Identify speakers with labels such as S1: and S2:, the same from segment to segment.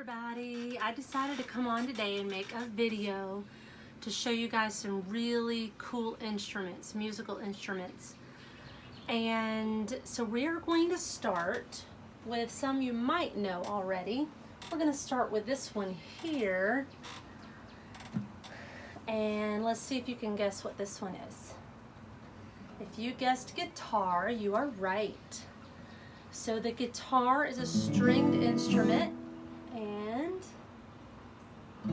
S1: everybody. I decided to come on today and make a video to show you guys some really cool instruments, musical instruments. And so we're going to start with some you might know already. We're going to start with this one here. And let's see if you can guess what this one is. If you guessed guitar, you are right. So the guitar is a stringed instrument, and you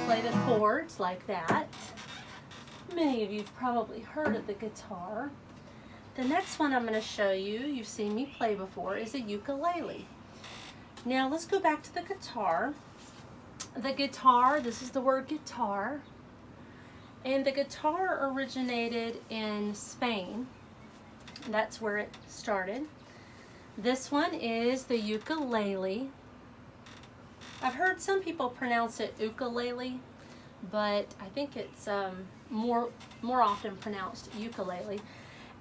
S1: play the chords like that. Many of you have probably heard of the guitar. The next one I'm going to show you, you've seen me play before, is a ukulele. Now let's go back to the guitar. The guitar, this is the word guitar. And the guitar originated in Spain. That's where it started. This one is the ukulele. I've heard some people pronounce it ukulele, but I think it's more often pronounced ukulele.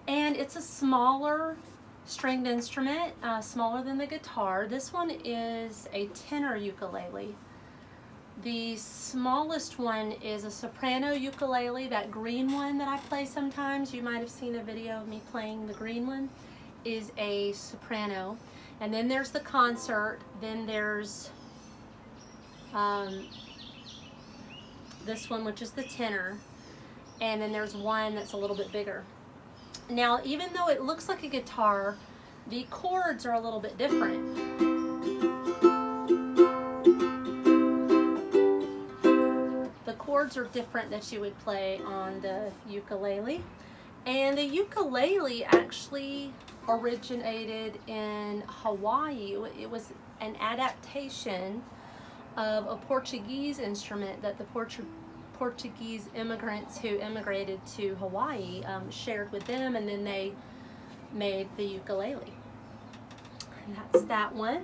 S1: And it's a smaller stringed instrument, smaller than the guitar. This one is a tenor ukulele. The smallest one is a soprano ukulele, that green one that I play sometimes. You might have seen a video of me playing the green one, is a soprano. And then there's the concert, then there's this one, which is the tenor, and then there's one that's a little bit bigger. Now, even though it looks like a guitar, the chords are a little bit different. Chords are different that you would play on the ukulele. And the ukulele actually originated in Hawaii. It was an adaptation of a Portuguese instrument that the Portuguese immigrants who immigrated to Hawaii shared with them, and then they made the ukulele. And that's that one.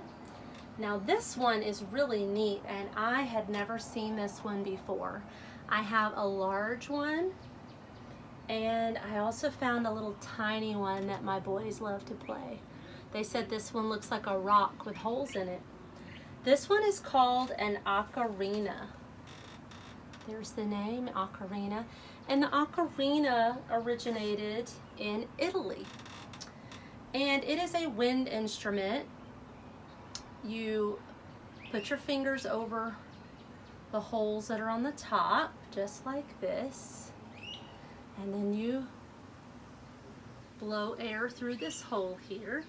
S1: Now this one is really neat, and I had never seen this one before. I have a large one, and I also found a little tiny one that my boys love to play. They said this one looks like a rock with holes in it. This one is called an ocarina. There's the name, ocarina. And the ocarina originated in Italy. And it is a wind instrument. You put your fingers over the holes that are on the top, just like this, and then you blow air through this hole here.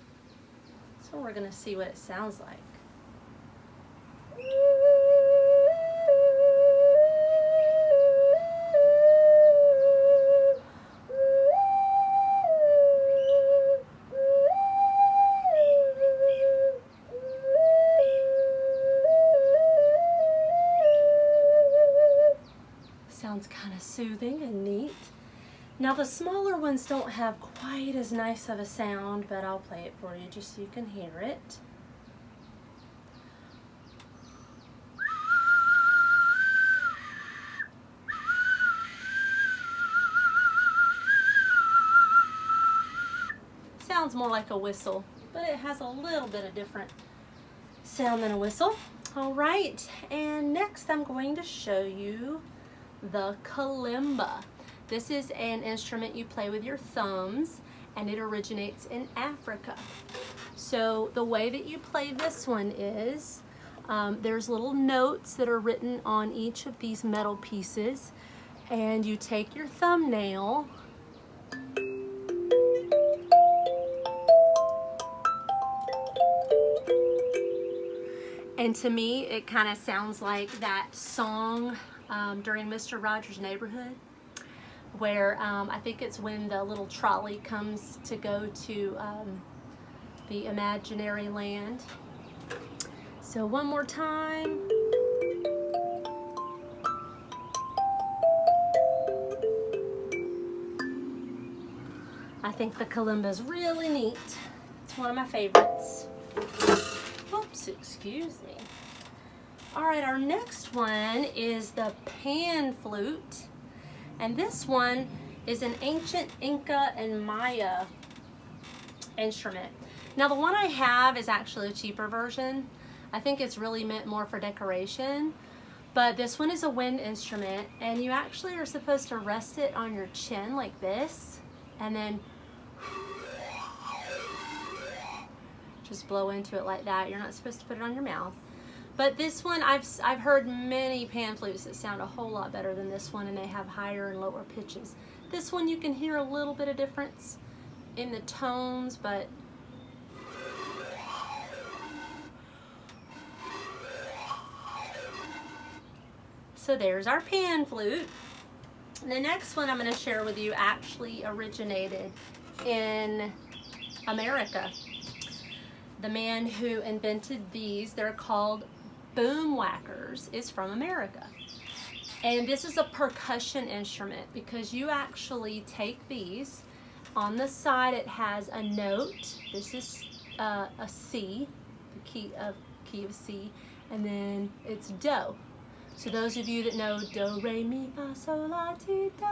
S1: So we're going to see what it sounds like. Sounds kind of soothing and neat. Now the smaller ones don't have quite as nice of a sound, but I'll play it for you just so you can hear it. Sounds more like a whistle, but it has a little bit of different sound than a whistle. All right, and next I'm going to show you the kalimba. This is an instrument you play with your thumbs, and it originates in Africa. So the way that you play this one is there's little notes that are written on each of these metal pieces, and you take your thumbnail and to me it kind of sounds like that song during Mr. Rogers' Neighborhood, where I think it's when the little trolley comes to go to the imaginary land. So one more time. I think the kalimba is really neat. It's one of my favorites. Oops, excuse me. All right, our next one is the pan flute. And this one is an ancient Inca and Maya instrument. Now the one I have is actually a cheaper version. I think it's really meant more for decoration. But this one is a wind instrument, and you actually are supposed to rest it on your chin like this, and then just blow into it like that. You're not supposed to put it on your mouth. But this one, I've heard many pan flutes that sound a whole lot better than this one, and they have higher and lower pitches. This one you can hear a little bit of difference in the tones, but so there's our pan flute. The next one I'm going to share with you actually originated in America. The man who invented these, they're called boom whackers, is from America. And this is a percussion instrument because you actually take these. On the side it has a note. This is a C, the key of C, and then it's do. So those of you that know do, re, mi, fa, sol, la, ti, do,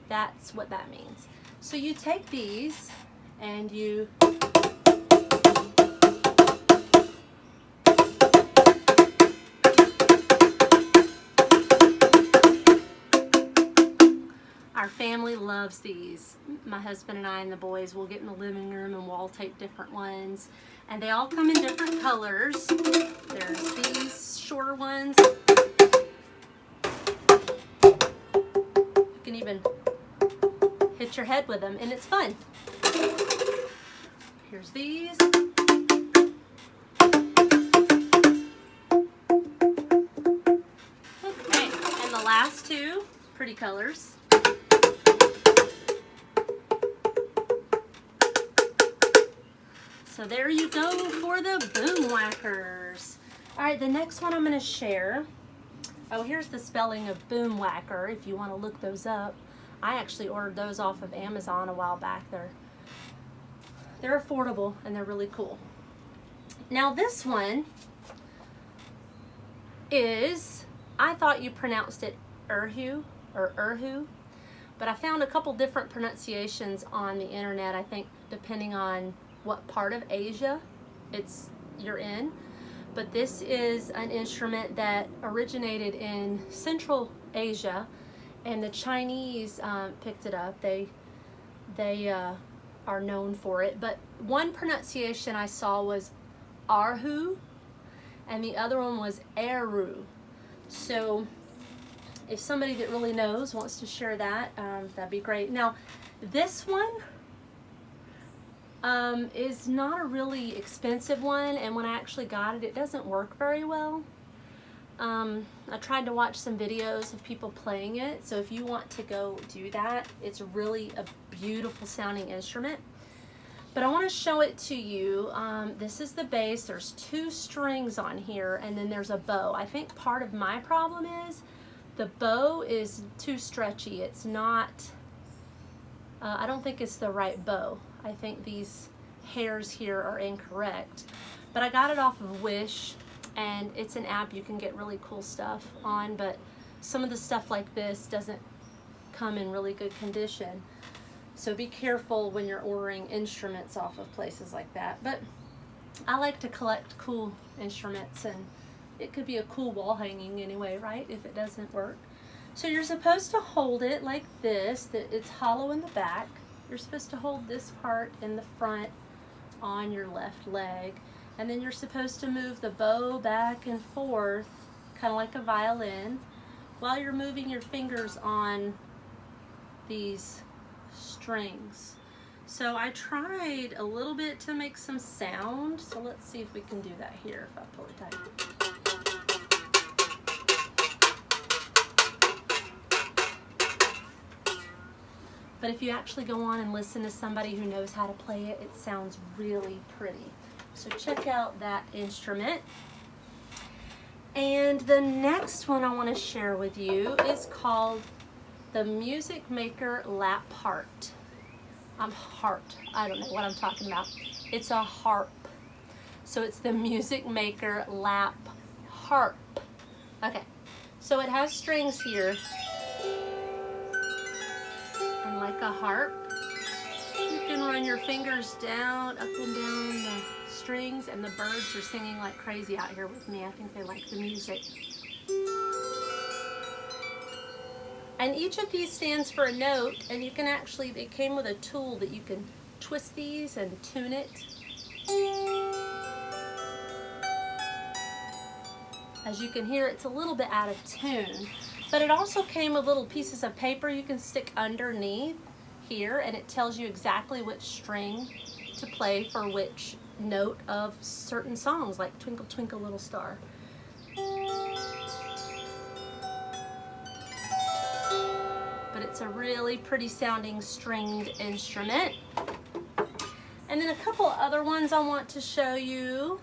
S1: that's what that means. So you take these and you our family loves these. My husband and I and the boys will get in the living room and wall tape different ones. And they all come in different colors. There's these shorter ones. You can even hit your head with them, and it's fun. Here's these. Okay, and the last two pretty colors. So there you go for the boom whackers. All right, the next one I'm going to share. Oh, here's the spelling of boom whacker if you want to look those up. I actually ordered those off of Amazon a while back. They're affordable and they're really cool. Now this one is, I thought you pronounced it Erhu or Erhu, but I found a couple different pronunciations on the internet, I think depending on what part of Asia you're in. But this is an instrument that originated in Central Asia, and the Chinese picked it up. They are known for it. But one pronunciation I saw was Arhu, and the other one was Eru. So if somebody that really knows wants to share that, that'd be great. Now, this one is not a really expensive one, and when I actually got it, it doesn't work very well. I tried to watch some videos of people playing it, so if you want to go do that, it's really a beautiful sounding instrument. But I want to show it to you. This is the bass. There's 2 strings on here, and then there's a bow. I think part of my problem is the bow is too stretchy. It's not, I don't think it's the right bow. I think these hairs here are incorrect. But I got it off of Wish, and it's an app you can get really cool stuff on, but some of the stuff like this doesn't come in really good condition. So be careful when you're ordering instruments off of places like that. But I like to collect cool instruments, and it could be a cool wall hanging anyway, right, if it doesn't work. So you're supposed to hold it like this, that it's hollow in the back. You're supposed to hold this part in the front on your left leg, and then you're supposed to move the bow back and forth, kind of like a violin, while you're moving your fingers on these strings. So I tried a little bit to make some sound, so let's see if we can do that here if I pull it tight. But if you actually go on and listen to somebody who knows how to play it, it sounds really pretty. So check out that instrument. And the next one I want to share with you is called the Music Maker Lap Harp. Harp. I don't know what I'm talking about. It's a harp. So it's the Music Maker Lap Harp. Okay. So it has strings here. And like a harp, you can run your fingers down, up and down the strings, and the birds are singing like crazy out here with me. I think they like the music. And each of these stands for a note, and you can actually, it came with a tool that you can twist these and tune it. As you can hear, it's a little bit out of tune, but it also came with little pieces of paper you can stick underneath here, and it tells you exactly which string to play for which note of certain songs, like Twinkle Twinkle Little Star. But it's a really pretty sounding stringed instrument. And then a couple other ones I want to show you.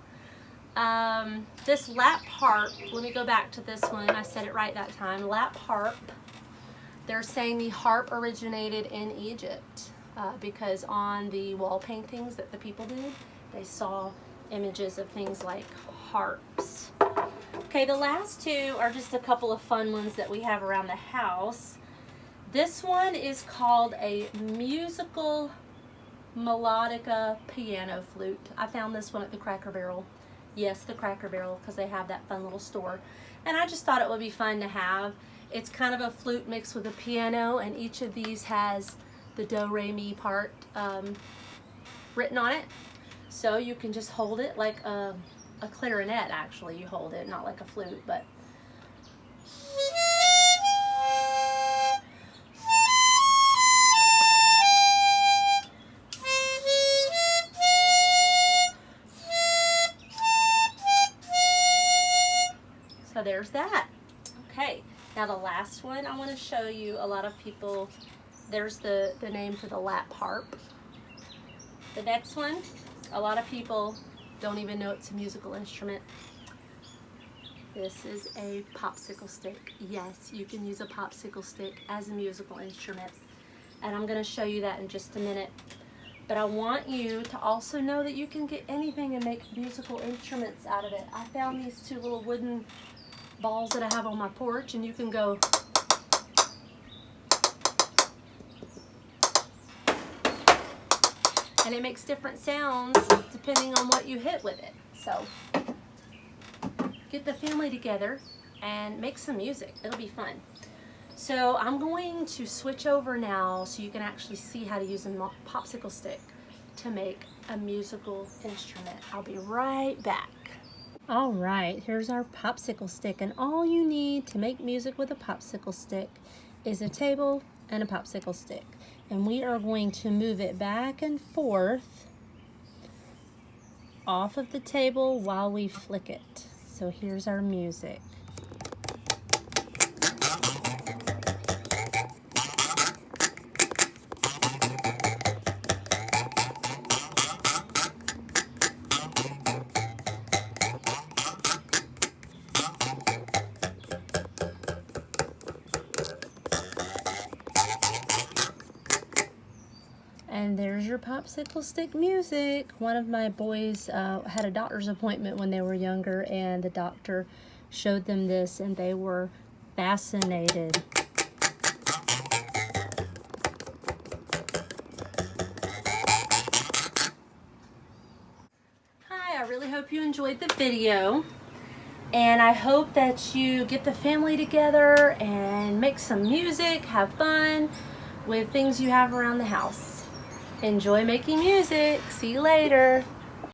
S1: This lap harp, let me go back to this one, I said it right that time. Lap harp, they're saying the harp originated in Egypt because on the wall paintings that the people did, they saw images of things like harps. Okay, the last two are just a couple of fun ones that we have around the house. This one is called a musical melodica piano flute. I found this one at the Cracker Barrel. Yes, the Cracker Barrel, because they have that fun little store. And I just thought it would be fun to have. It's kind of a flute mixed with a piano, and each of these has the do, re, mi part written on it. So you can just hold it like a clarinet, actually. You hold it, not like a flute, but so there's that. Okay, now the last one I want to show you, a lot of people, there's the name for the lap harp. The next one, a lot of people don't even know it's a musical instrument. This is a popsicle stick. Yes, you can use a popsicle stick as a musical instrument. And I'm going to show you that in just a minute. But I want you to also know that you can get anything and make musical instruments out of it. I found these two little wooden balls that I have on my porch, and you can go and it makes different sounds depending on what you hit with it. So get the family together and make some music. It'll be fun. So I'm going to switch over now so you can actually see how to use a popsicle stick to make a musical instrument. I'll be right back. All right, here's our popsicle stick, and all you need to make music with a popsicle stick is a table and a popsicle stick. And we are going to move it back and forth off of the table while we flick it. So here's our music. And there's your popsicle stick music. One of my boys had a doctor's appointment when they were younger, and the doctor showed them this, and they were fascinated. Hi, I really hope you enjoyed the video. And I hope that you get the family together and make some music, have fun with things you have around the house. Enjoy making music. See you later.